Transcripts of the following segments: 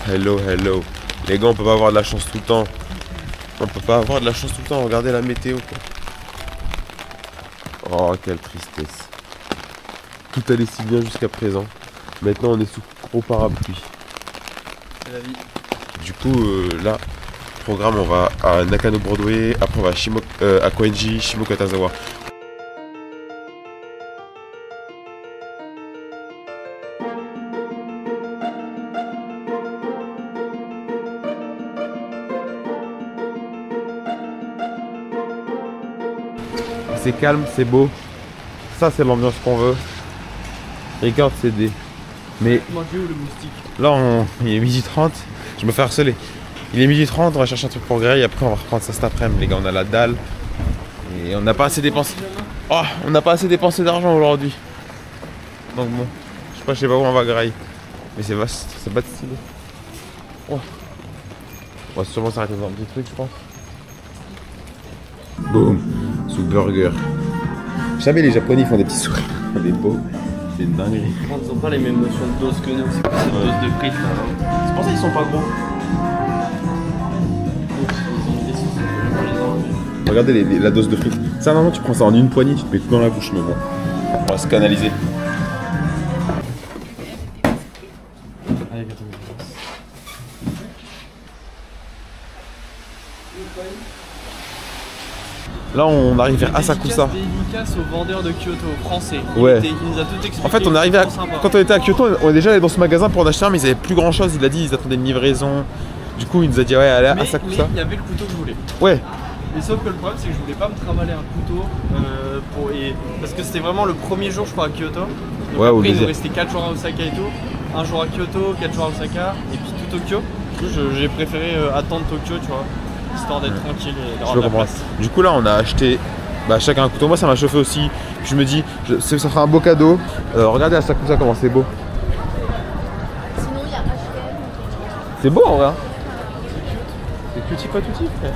Hello, hello. Les gars, on peut pas avoir de la chance tout le temps. On peut pas avoir de la chance tout le temps. Regardez la météo, quoi. Oh, quelle tristesse. Tout allait si bien jusqu'à présent. Maintenant, on est sous gros parapluie. C'est la vie. Du coup, là, programme, on va à Nakano Broadway. Après, on va à Koenji, Shimokatazawa. C'est calme, c'est beau. Ça, c'est l'ambiance qu'on veut. Regarde, c'est des. Mais Manger où le moustique? là, il est 12h30. Je me fais harceler. Il est 12h30, on va chercher un truc pour Grey. Et après, on va reprendre ça cet après-midi. Les gars, on a la dalle. Et on n'a pas assez dépensé. Oh, on n'a pas assez dépensé d'argent aujourd'hui. Donc bon, je sais pas où on va Grey. Mais c'est vaste, c'est pas stylé. Oh. On va sûrement s'arrêter dans un petit truc, je pense. Boum, sous burger. Jamais les Japonais font des petits sourires. Des beaux. C'est une dinguerie. Ils ont pas les mêmes notions de dose que nous. C'est quoi cette dose de frites là? C'est pour ça qu'ils sont pas gros. Regardez la dose de frites. Ça, normalement, tu prends ça en une poignée, tu te mets tout dans la bouche, mais bon. On va se canaliser. Allez, Là, on arrive vers Asakusa. Dédicace aux vendeurs de Kyoto français. Ouais. Il nous a tout expliqué. En fait, on est arrivé quand on était à Kyoto, on est déjà allé dans ce magasin pour en acheter un, mais ils avaient plus grand chose. Il a dit ils attendaient une livraison. Du coup, il nous a dit ouais, allez à Asakusa. Mais il y avait le couteau que je voulais. Ouais. Mais sauf que le problème, c'est que je voulais pas me trimballer un couteau parce que c'était vraiment le premier jour, je crois, à Kyoto. Donc ouais, après, il nous restait 4 jours à Osaka et tout. Un jour à Kyoto, 4 jours à Osaka, et puis tout Tokyo. Du coup, j'ai préféré attendre Tokyo, tu vois, histoire d'être tranquille et d'avoir de la place. Du coup, là, on a acheté chacun un couteau. Moi, ça m'a chauffé aussi. Puis je me dis, ça fera un beau cadeau. Regardez Asakusa comment c'est beau. Sinon, il y a H&M. C'est beau en vrai. Hein. C'est cutie pas tutti, frère.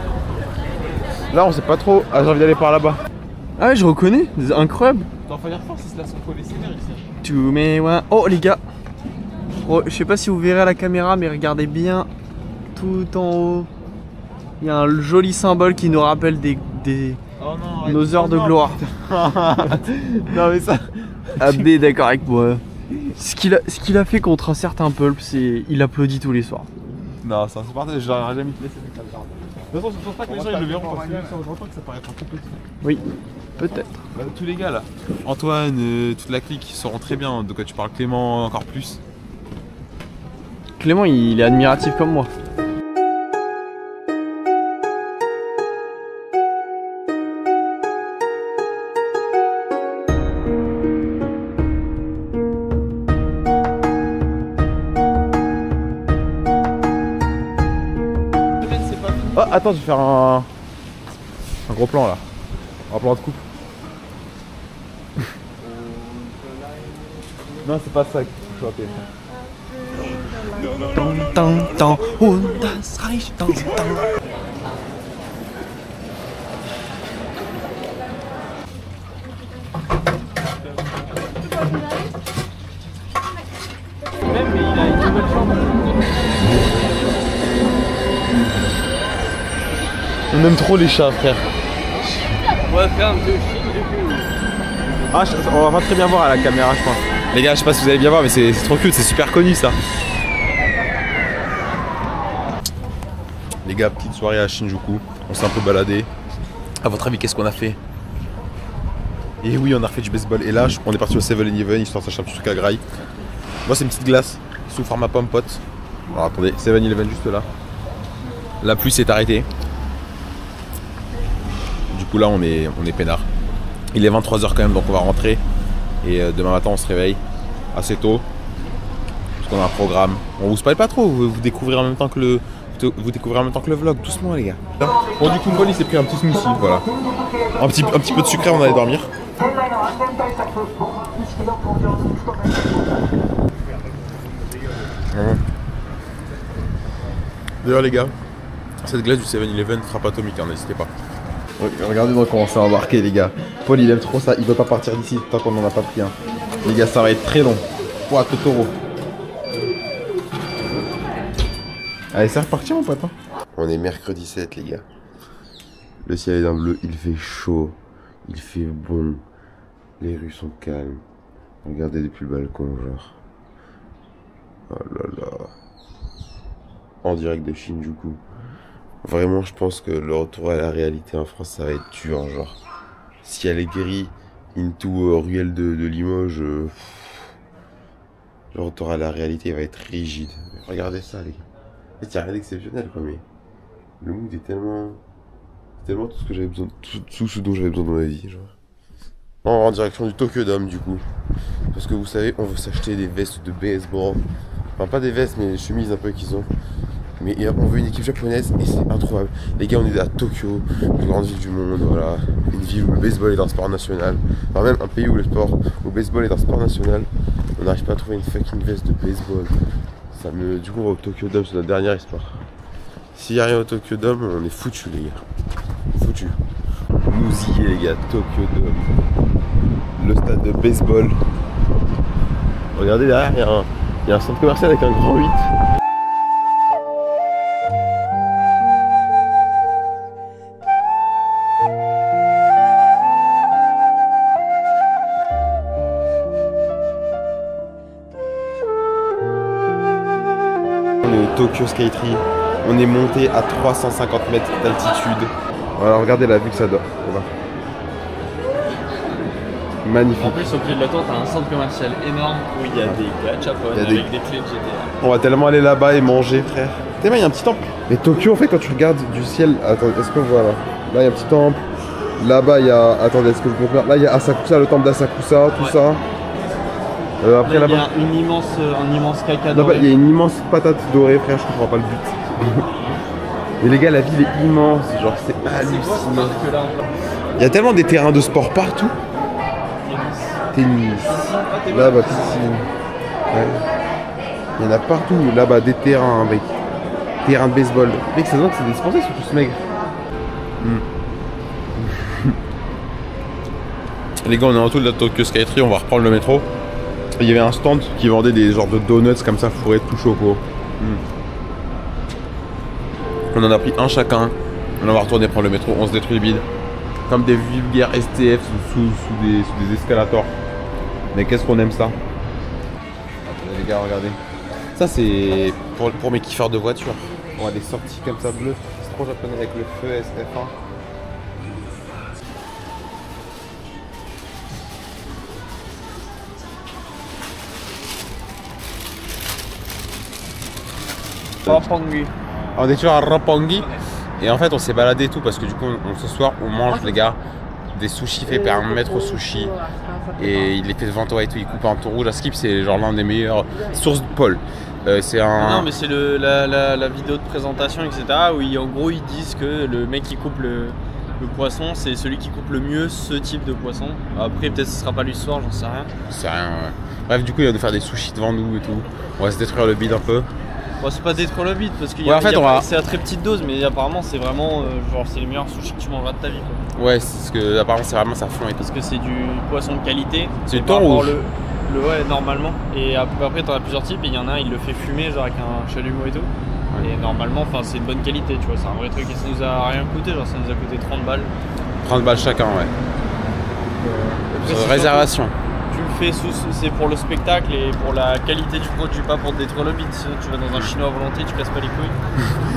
Là, on sait pas trop. Ah, j'ai envie d'aller par là-bas. Ah ouais, je reconnais, incroyable. T'en faire fort si c'est là son collé sévère ici. Tu mets ouais. Oh les gars, je sais pas si vous verrez à la caméra, mais regardez bien tout en haut. Il y a un joli symbole qui nous rappelle nos heures de gloire. Non mais ça. Abdé est d'accord avec moi. Ce qu'il a fait contre un certain pulp, c'est il applaudit tous les soirs. Non, ça c'est parti, je l'aurais jamais laissé avec la garde. De toute façon, je pense pas que les gens ils le verront parce que j'entends que ça paraît être un peu petit. Oui, peut-être. Bah, tous les gars là, Antoine, toute la clique sauront très bien de quoi tu parles. Clément encore plus. Clément, il est admiratif comme moi. Oh, attends, je vais faire un gros plan là. Un plan de coupe. Non, c'est pas ça qu'il faut appeler. Même, mais il a une nouvelle chambre. On aime trop les chats, frère. On va faire un peu chic Ah, on va pas très bien voir à la caméra, je pense. Les gars, je sais pas si vous allez bien voir, mais c'est trop cute, c'est super connu ça. Les gars, petite soirée à Shinjuku. On s'est un peu baladé. À votre avis, qu'est-ce qu'on a fait? Et oui, on a refait du baseball. Et là, on est parti au 7-Eleven, histoire de s'acheter un petit truc à graille. Moi, c'est une petite glace sous format pomme pote. Alors attendez, 7-Eleven juste là. La pluie s'est arrêtée. Du coup, là, on est peinard. Il est 23h quand même, donc on va rentrer. Et demain matin, on se réveille assez tôt. Parce qu'on a un programme. On vous spoil pas trop, vous découvrez en même temps que le vlog, doucement les gars. Bon, du coup, Paul il s'est pris un petit smoothie, voilà. Un petit peu de sucré, on allait dormir. D'ailleurs les gars, cette glace du 7-Eleven frappe atomique, hein, n'hésitez pas. Regardez donc comment on s'est embarqué les gars. Paul il aime trop ça, il veut pas partir d'ici tant qu'on n'en a pas pris un. Les gars, ça va être très long. Ouah, Totoro. Allez, c'est reparti mon pote. On est mercredi 7 les gars. Le ciel est d'un bleu, il fait chaud, il fait bon. Les rues sont calmes. Regardez depuis le balcon genre. Oh là là. En direct de Shinjuku. Vraiment je pense que le retour à la réalité en France ça va être dur genre. Ciel est gris, into ruelle de Limoges. Le retour à la réalité va être rigide. Regardez ça les gars. Il n'y a rien d'exceptionnel quoi mais le mood est tellement tout ce que j'avais besoin, tout ce dont j'avais besoin dans ma vie genre. En direction du Tokyo Dome du coup. Parce que vous savez on veut s'acheter des vestes de baseball. Enfin pas des vestes mais des chemises un peu qu'ils ont. Mais on veut une équipe japonaise et c'est incroyable. Les gars on est à Tokyo, une grande ville du monde, voilà. Une ville où le baseball est un sport national. Enfin même un pays où le baseball est un sport national. On n'arrive pas à trouver une fucking veste de baseball. Du coup on va au Tokyo Dome, c'est notre dernier espoir. S'il n'y a rien au Tokyo Dome, on est foutu les gars. Foutu. Nous y est les gars, Tokyo Dome. Le stade de baseball. Regardez derrière, il y a un centre commercial avec un grand 8. Tokyo Skytree, on est monté à 350 mètres d'altitude. Voilà, regardez la vue que ça donne. Voilà. Magnifique. En plus, au pied de la tour, t'as un centre commercial énorme où il y a des gachapon avec des clés de GTA. On va tellement aller là-bas et manger, frère. T'es il y a un petit temple. Mais Tokyo, en fait, quand tu regardes du ciel, attends, est-ce qu'on voit là? Là, il y a un petit temple. Là-bas, il y a. Attendez, est-ce que je peux faire? Là, il y a Asakusa, le temple d'Asakusa, tout ça. Après là, il y a un immense caca doré. Il y a une immense patate dorée, frère, je comprends pas le but. Mais les gars, la ville est immense, genre c'est hallucinant. Il y a tellement des terrains de sport partout. Tennis. Là-bas, piscine. Ouais. Il y en a partout, là-bas, des terrains avec terrain de baseball. Mec, ça se voit que c'est des Français, ils sont tous maigres. Les gars, on est en tout de la Tokyo Skytree, on va reprendre le métro. Il y avait un stand qui vendait des genres de donuts comme ça fourrés tout choco. On en a pris un chacun. On va retourner prendre le métro, on se détruit le bide. Comme des vulgaires STF sous des escalators. Mais qu'est-ce qu'on aime ça. Attendez les gars, regardez. Ça c'est pour mes kiffeurs de voiture. On a des sorties comme ça bleues. C'est trop japonais avec le feu SF1. Roppongi. On est toujours à Roppongi et en fait on s'est baladé et tout parce que du coup ce soir on mange les gars des sushis faits par un maître sushi et il est fait devant toi et tout, il coupe un ton rouge à Skip, c'est genre l'un des meilleurs sources de Paul. C'est un... Non mais c'est la vidéo de présentation etc où en gros ils disent que le mec qui coupe le poisson c'est celui qui coupe le mieux ce type de poisson. Après peut-être ce sera pas lui ce soir, j'en sais rien. C'est rien ouais. Bref du coup il va nous faire des sushis devant nous et tout. On va se détruire le bide un peu. Bon, c'est pas détruire le bide parce que c'est à très petite dose mais apparemment c'est vraiment genre c'est les meilleurs sushis que tu mangeras de ta vie quoi. Ouais c'est ce que apparemment c'est vraiment ça fond et parce que c'est du poisson de qualité. C'est du thon rouge. Ouais normalement et après t'en as plusieurs types et il y en a un il le fait fumer genre avec un chalumeau et tout. Ouais. Et normalement enfin c'est de bonne qualité tu vois, c'est un vrai truc et ça nous a rien coûté, genre ça nous a coûté 30 balles. 30 balles chacun ouais. Réservation. Tu le fais c'est pour le spectacle et pour la qualité du produit, pas pour te détruire le bide. Sinon tu vas dans un chinois à volonté, tu casses pas les couilles.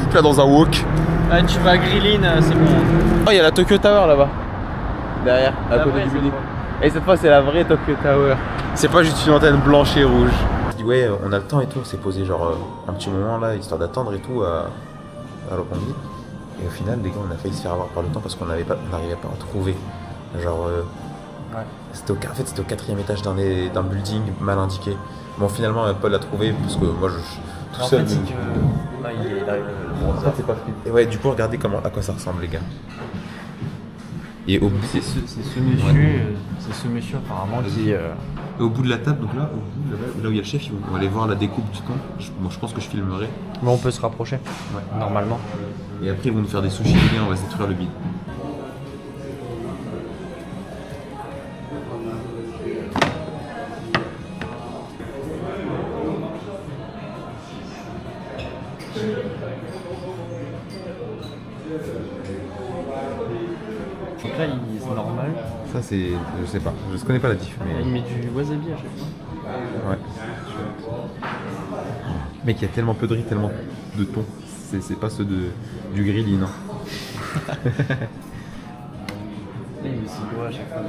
Tu vas dans un wok. Ah, tu vas à Grillin, c'est bon. Oh il y a la Tokyo Tower là-bas. Derrière, à côté du building. Et cette fois c'est la vraie Tokyo Tower. C'est pas juste une antenne blanche et rouge. Je dis ouais on a le temps et tout, on s'est posé genre un petit moment là histoire d'attendre et tout à Roppongi. Et au final les gars on a failli se faire avoir par le temps parce qu'on n'arrivait pas à trouver. Genre ouais. C'était au 4e étage d'un building mal indiqué. Bon finalement Paul l'a trouvé parce que moi je tout seul. En fait, c'est que là il arrive. Bon, ça c'est pas fluide. Et ouais du coup regardez à quoi ça ressemble les gars. Et au bout c'est ce monsieur apparemment qui au bout de la table donc là là où il y a le chef on va aller voir la découpe du thon. Moi je pense que je filmerai. Mais on peut se rapprocher. Ouais. Normalement. Et après ils vont nous faire des sushis et on va se détruire le bide. Donc là, c'est normal. Ça c'est... je sais pas, je connais pas la diff mais... Il met du wasabi à chaque fois. Ouais. Mec, il y a tellement peu de riz, tellement de thon. C'est pas ceux du grilli, non. Là, il met ses doigts à chaque fois.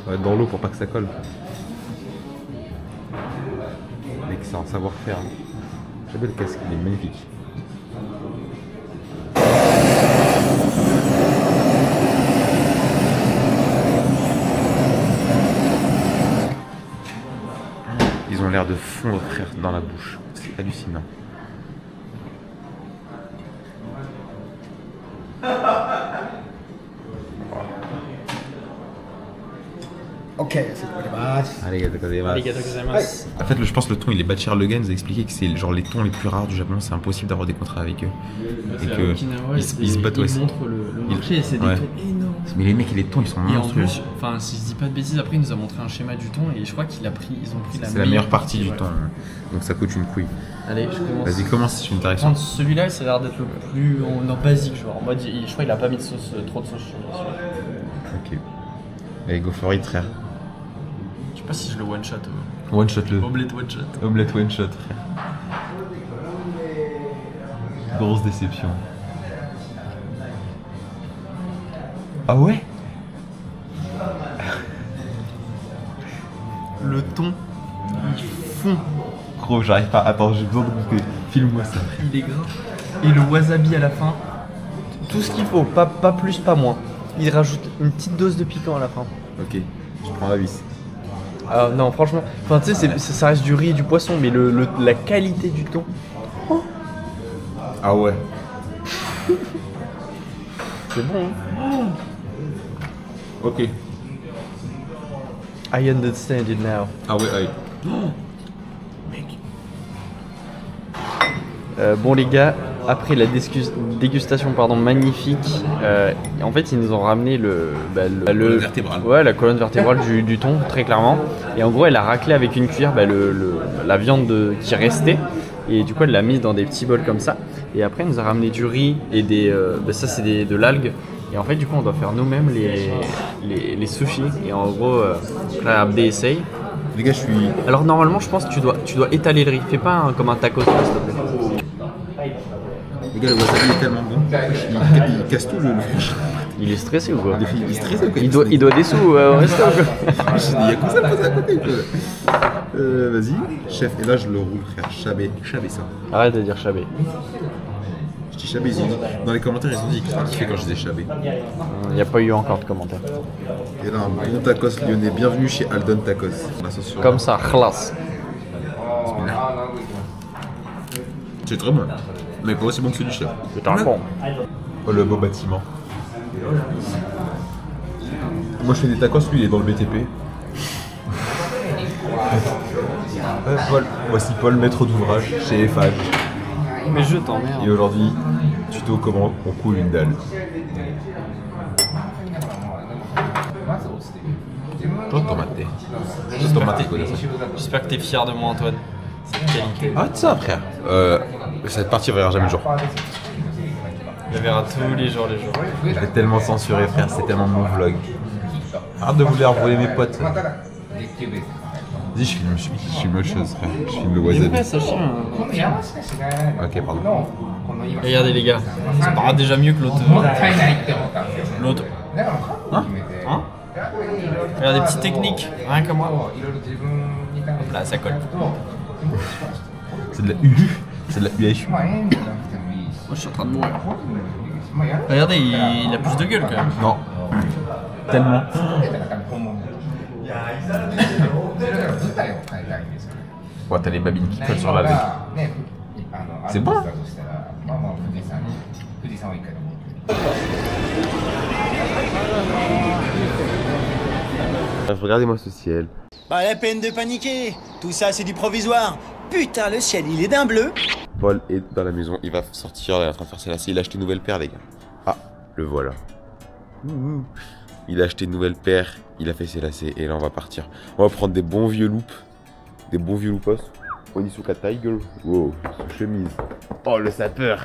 Ouais, dans l'eau pour pas que ça colle. Mec, c'est un savoir-faire. J'aime le casque, il est magnifique. Ils ont l'air de fondre, frère, dans la bouche. C'est hallucinant. OK、そこでます。 Arigato gozaimasu. Arigato gozaimasu. En fait, je pense que le thon, il est bas de Sherlock nous a expliqué que c'est genre les thons les plus rares du Japon, c'est impossible d'avoir des contrats avec eux. Et que ils se battent aussi. Ils montrent le marché et c'est des ouais. thons énormes. Mais les mecs et les thons, ils sont Et en monstrueux. plus, enfin, si je dis pas de bêtises, après il nous a montré un schéma du thon et je crois qu'ils ont pris C'est la meilleure partie du thon, donc ça coûte une couille. Allez, je commence. Vas-y, commence, c'est une direction. Celui-là, ça a l'air d'être le plus en basique, genre en mode, je crois qu'il a pas mis de sauce, trop de sauce sur celui-là. Ok. Allez, go for it, frère. Je sais pas si je le one shot. One shot le. Omelette one shot. Omelette one shot, frère. Grosse déception. Ah ouais? Le thon, il fond. Gros, j'arrive pas. Attends, j'ai besoin de goûter. Filme-moi ça. Il est gras. Et le wasabi à la fin. Tout ce qu'il faut, pas plus, pas moins. Il rajoute une petite dose de piquant à la fin. Ok, je prends la vis. Ah non, franchement, enfin tu sais, ça reste du riz et du poisson, mais la qualité du thon. Oh. Ah ouais. C'est bon, hein. Ok. I understand it now. Ah ouais, allez. Bon les gars, après la dégustation magnifique, en fait ils nous ont ramené la colonne vertébrale. Ouais, la colonne vertébrale du thon, très clairement. Et en gros elle a raclé avec une cuillère la viande qui restait. Et du coup elle l'a mise dans des petits bols comme ça. Et après elle nous a ramené du riz et ça c'est de l'algue. Et en fait du coup on doit faire nous-mêmes les sushis. Et en gros, là Abdé essaye. Les gars, je suis. Alors normalement je pense que tu dois étaler le riz. Fais pas comme un taco, s'il te plaît. Les gars, le wasabi est tellement bon. Il casse tout le friche. Il est stressé ou quoi? Il est stressé ou quoi? Il doit des sous au resto ou quoi? Il y a quoi ça posé à côté quoi. Vas-y, chef. Et là, je le roule, frère. Chabé ça. Arrête de dire chabé. Je dis chabé, ils ont dit. Dans les commentaires, ils ont dit qu'ils kiffaient quand je disais chabé. Il n'y a pas eu encore de commentaires. Et là, un bon tacos lyonnais. Bienvenue chez Aldon Tacos. La sauce sur Comme ça, classe. C'est très bon. Mais pas aussi bon que celui du chef. C'est un bon. Oh, le beau bâtiment. Moi, je fais des tacos, lui, il est dans le BTP. Paul. Voici Paul, maître d'ouvrage chez FH. Mais je t'emmerde. Et aujourd'hui, tuto comment on coule une dalle. J'espère que t'es fier de moi, Antoine. Cette qualité. Ah, ça, frère. Cette partie verra jamais le jour. Je la verrai tous les jours, Je vais tellement censurer, frère. C'est tellement mon vlog. Arrête de vouloir voler mes potes. Vas-y, je filme autre chose, frère. Je filme le wasabi. Ok, pardon. Regardez les gars, ça paraît déjà mieux que l'autre. L'autre. Hein? Regardez, petite technique, rien que moi. Hop là, ça colle. C'est de la UU. C'est de la UHU. Moi je suis en train de mourir. Regardez, il a plus de gueule quand même. Non. Tellement. Ouais, t'as les babines qui collent sur la bec. C'est bon. Regardez-moi ce ciel. Pas la peine de paniquer. Tout ça, c'est du provisoire. Putain, le ciel, il est d'un bleu. Paul est dans la maison, il va sortir, il est en train de faire ses lacets. Il a acheté une nouvelle paire, les gars. Ah, le voilà. Il a acheté une nouvelle paire, il a fait ses lacets et là on va partir. On va prendre des bons vieux loops. Des bons vieux loopos. Onitsuka Tiger. Wow, chemise. Oh, le sapeur.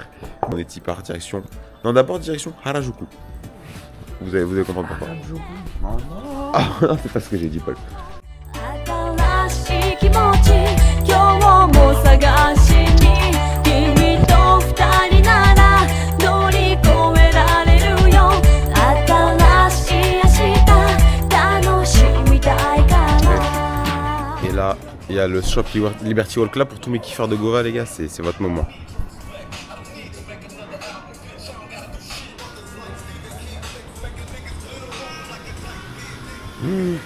On est par direction. Non, d'abord direction Harajuku. Vous allez comprendre pourquoi. Ah non, c'est pas ce que j'ai dit, Paul. Et là, il y a le shop Liberty Walk là pour tous mes kiffeurs de Gova, les gars, c'est votre moment.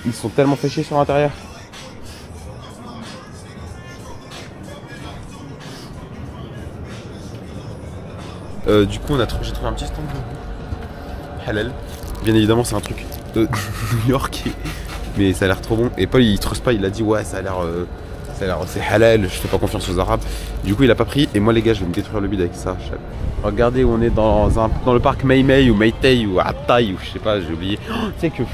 Ils sont tellement fait chier sur l'intérieur. Du coup, j'ai trouvé un petit stand de halal. Bien évidemment, c'est un truc de New York, mais ça a l'air trop bon. Et Paul, il trust pas, il a dit ouais, ça a l'air, c'est halal. Je fais pas confiance aux Arabes. Du coup, il a pas pris. Et moi, les gars, je vais me détruire le bide avec ça. Regardez où on est dans le parc Mei Mei ou Meitei ou Attai ou je sais pas, j'ai oublié. Tu sais que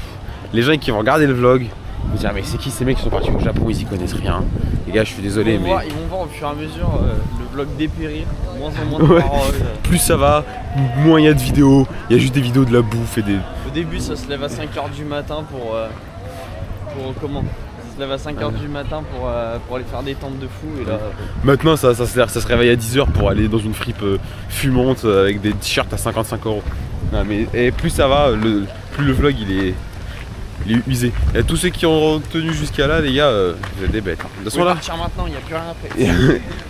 les gens qui vont regarder le vlog vont dire mais c'est qui ces mecs qui sont partis au Japon, ils y connaissent rien. Les gars, je suis désolé, ils vont voir au fur et à mesure le vlog dépérir, moins en moins de paroles. Plus ça va, moins il y a de vidéos, il y a juste des vidéos de la bouffe et des... Au début ça se lève à 5h du matin pour comment? Ça se lève à 5h du matin pour aller faire des tentes de fou et là... Maintenant ça se réveille à 10h pour aller dans une fripe fumante avec des t-shirts à 55 €. Non mais et plus ça va, plus le vlog il est usé. Et tous ceux qui ont tenu jusqu'à là, les gars, vous êtes des bêtes. De toute façon, là. Partir maintenant, il n'y a plus rien après.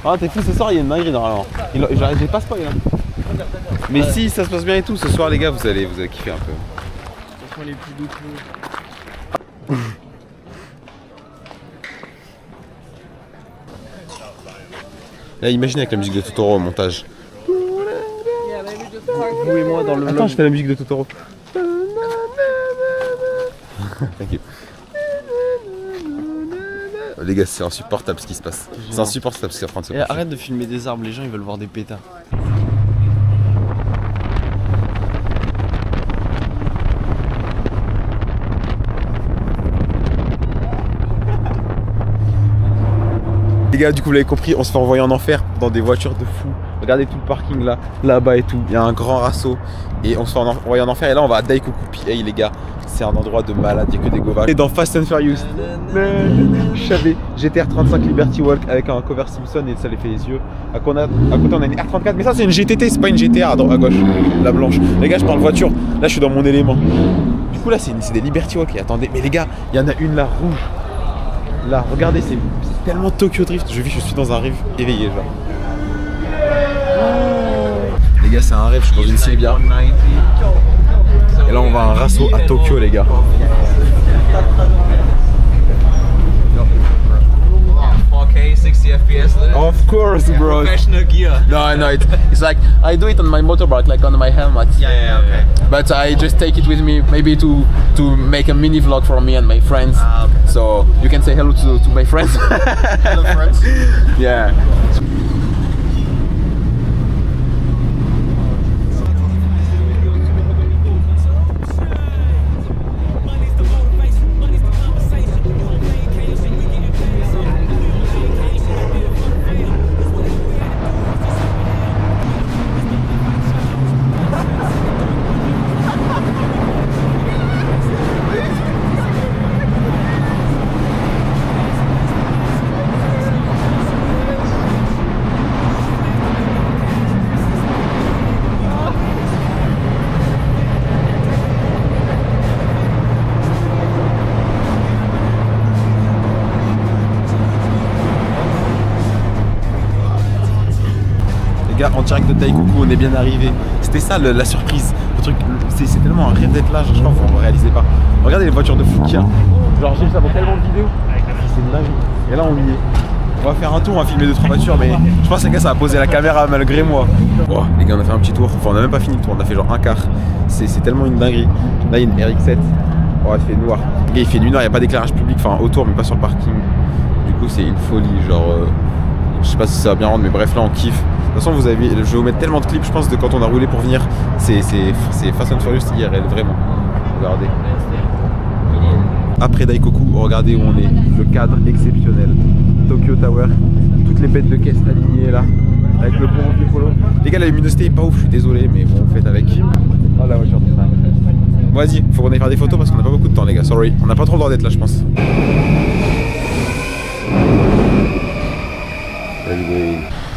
Ah, t'es fou, ce soir, il y a une dinguerie normalement. J'ai pas spoil. Hein. Mais si ça se passe bien et tout, ce soir, les gars, vous allez kiffer un peu. Ce sont les plus doux. Là, imaginez avec la musique de Totoro au montage. Vous et moi dans le Attends, je fais la musique de Totoro. T'inquiète. Les gars, c'est insupportable ce qui se passe. C'est insupportable ce qui est en train de se passer. Arrête de filmer des arbres, les gens ils veulent voir des pétards. Les gars, du coup, vous l'avez compris, on se fait envoyer en enfer dans des voitures de fou. Regardez tout le parking là, là-bas et tout. Il y a un grand rasso et on se fait envoyer en enfer. Et là, on va à Daikoku. Hey les gars, c'est un endroit de malade, il n'y a que des govas. Et dans Fast and Furious, je savais, GTR 35 Liberty Walk avec un cover Simpson et ça les fait les yeux. À côté, on a une R34, mais ça, c'est une GTT, c'est pas une GTA à gauche, la blanche. Les gars, je parle voiture, là, je suis dans mon élément. Du coup, là, c'est des Liberty Walk. Et attendez, mais les gars, il y en a une là, rouge. Là, regardez, c'est tellement Tokyo Drift. Je suis dans un rêve éveillé, genre. Les gars, c'est un rêve, je suis dans une Silvia. Et là, on va à un rasso à Tokyo, les gars. 4K, 60 FPS. Of course, bro. Professional gear. No, it's like I do it on my motorbike, like on my helmet. Yeah, okay. But I just take it with me, maybe to make a mini vlog for me and my friends. Okay. So you can say hello to my friends. Hello, friends. Yeah. Gars, en direct de Daikoku, on est bien arrivé. C'était ça la surprise. Le truc, c'est tellement un rêve d'être là, je crois qu'on ne réalisait pas. Regardez les voitures de fou qu'il y a. Genre j'ai vu ça pour tellement de vidéos. C'est une dingue. Et là on y est. On va faire un tour, on va filmer 2-3 voitures, mais je pense que les gars ça va poser la caméra malgré moi. Oh, les gars on a fait un petit tour, enfin on a même pas fini le tour, on a fait genre un quart. C'est tellement une dinguerie. Là il y a une RX7. Oh il fait noir. Et il fait nuit noire, il n'y a pas d'éclairage public, enfin autour mais pas sur le parking. Du coup c'est une folie, genre je sais pas si ça va bien rendre mais bref là on kiffe. De toute façon, je vais vous mettre tellement de clips, je pense, de quand on a roulé pour venir. C'est Fast and Furious IRL, vraiment. Regardez. Après Daikoku, regardez où on est. Le cadre exceptionnel. Tokyo Tower, toutes les bêtes de caisse alignées là. Avec le bon polo. Les gars, la luminosité est pas ouf, je suis désolé, mais bon, faites avec. Oh la voiture de train. Bon, vas-y, faut qu'on aille faire des photos parce qu'on a pas beaucoup de temps, les gars. Sorry, on n'a pas trop le droit d'être là, je pense.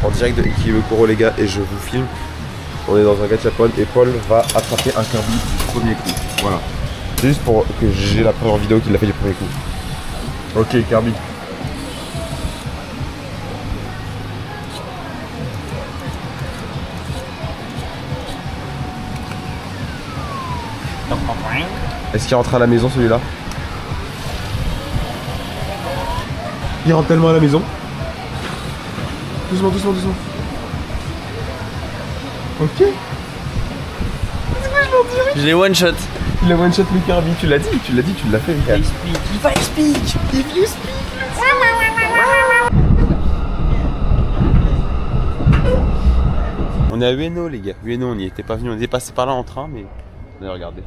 En direct de Ikebukuro, les gars, et je vous filme. On est dans un gachapon et Paul va attraper un Kirby du premier coup. Voilà. C'est juste pour que j'ai la première vidéo qu'il l'a fait du premier coup. Ok, Kirby. Est-ce qu'il rentre à la maison celui-là? Il rentre tellement à la maison. Doucement, doucement, doucement. Ok. Je l'ai one shot. Il a one shot le Kirby, tu l'as dit, tu l'as fait. Il va explique. If you speak. On est à Ueno les gars. Ueno, on n'y était pas venu, on est passé par là en train, mais on a regardé.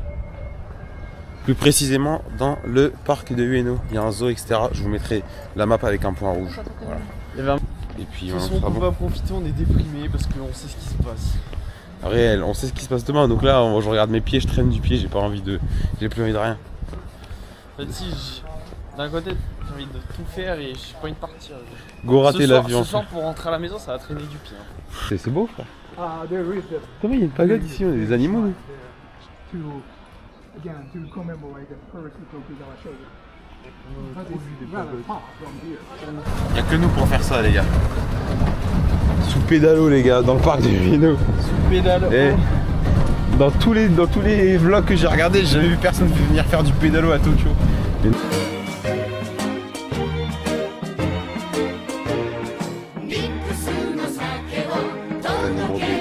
Plus précisément dans le parc de Ueno. Il y a un zoo, etc. Je vous mettrai la map avec un point rouge. Voilà. Il y avait un... Et puis De toute façon, on peut pas profiter, on est déprimé parce qu'on sait ce qui se passe. Réel, on sait ce qui se passe demain. Donc là, je regarde mes pieds, je traîne du pied, j'ai pas envie de. J'ai plus envie de rien. En fait, si, d'un côté, j'ai envie de tout faire et j'ai pas envie de partir. Go rater l'avion. Ce soir, pour rentrer à la maison, ça va traîner du pied. Hein. C'est beau, frère. Comment il y a une pagode ici? On est des animaux, nous. Again, to commemorate the first Tokyo show. Y'a que nous pour faire ça, les gars. Sous pédalo, les gars, dans le parc de Ueno. Sous pédalo. Et dans tous les vlogs que j'ai regardés, j'ai jamais vu personne venir faire du pédalo à Tokyo.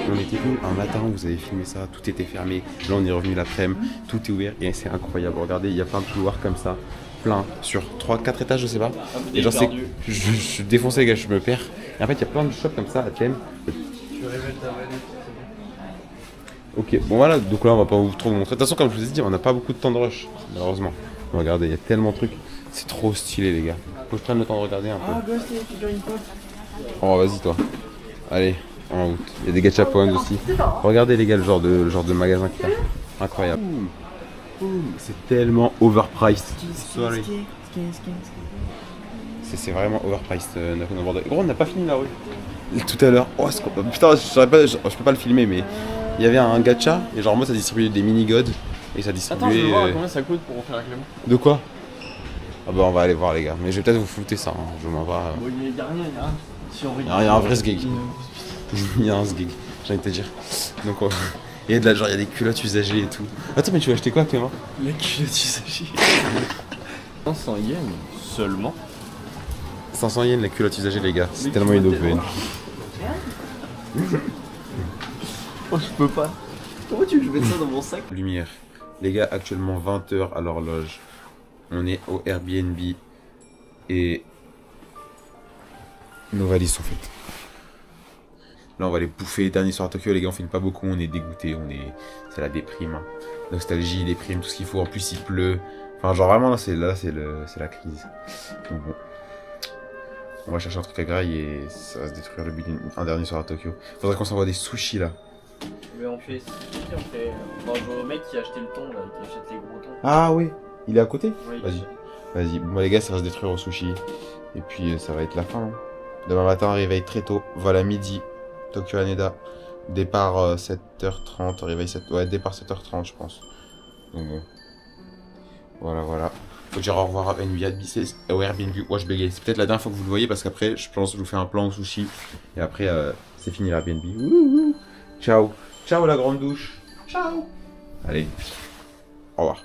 On était venu un matin, vous avez filmé ça, tout était fermé. Là on est revenu l'après-midi, tout est ouvert et c'est incroyable. Regardez, il y a plein de couloirs comme ça, plein, sur 3-4 étages, je sais pas. Et genre c'est, je suis défoncé les gars, je me perds. Et en fait il y a plein de shops comme ça à thème. Ok, bon voilà, donc là on va pas trop vous montrer. De toute façon comme je vous ai dit, on n'a pas beaucoup de temps de rush, malheureusement. Regardez, il y a tellement de trucs, c'est trop stylé les gars. Faut que je prenne le temps de regarder un peu. Oh vas-y toi, allez. En route. Il y a des gachapons aussi. Regardez les gars le genre de magasin qu'il y a. Incroyable. C'est tellement overpriced. Sorry. C'est vraiment overpriced. Gros, on n'a pas fini la rue. Tout à l'heure. Oh, putain, je peux pas le filmer, mais il y avait un gacha et genre moi ça distribuait des mini gods et ça distribuait. Attends, je veux voir combien ça coûte pour faire la clé. De quoi? Ah bah on va aller voir les gars. Mais je vais peut-être vous flouter ça. Hein. Je m'en vais. Bon, il y a rien, si on il y a un vrai sgeg. Il y a un sgeg, j'ai envie de te dire. Donc il y a de la genre, il y a des culottes usagées et tout. Attends mais tu vas acheter quoi Clément? Les culottes usagées. 500 yens seulement. 500 yens la culotte usagée les gars, c'est tellement une aubaine. Oh je peux pas. Comment tu veux que je mette ça dans mon sac? Lumière. Les gars, actuellement 20h à l'horloge. On est au Airbnb et nos valises sont faites. Là on va aller bouffer, dernier soir à Tokyo les gars, on filme pas beaucoup, on est dégoûté, c'est la déprime, hein. Nostalgie, déprime, tout ce qu'il faut, en plus il pleut. Enfin genre vraiment là c'est la crise. Donc bon. On va chercher un truc à graille et ça va se détruire le but un dernier soir à Tokyo. Faudrait qu'on s'envoie des sushis là. Mais on fait on va jouer au mec qui a acheté le thon là, qui achète les gros thons. Ah oui, il est à côté? Oui, Vas-y, bon les gars ça va se détruire au sushi. Et puis ça va être la fin. Hein. Demain matin réveil très tôt, vol à midi. Tokyo Haneda, départ 7h30, réveil 7... Ouais, départ 7h30 je pense. Donc bon. Voilà. Faut dire au revoir à Airbnb, Watch Bégaye. C'est peut-être la dernière fois que vous le voyez parce qu'après je pense que je vous fais un plan au sushi. Et après c'est fini l'Airbnb. Ciao. Ciao la grande douche. Ciao. Allez. Au revoir.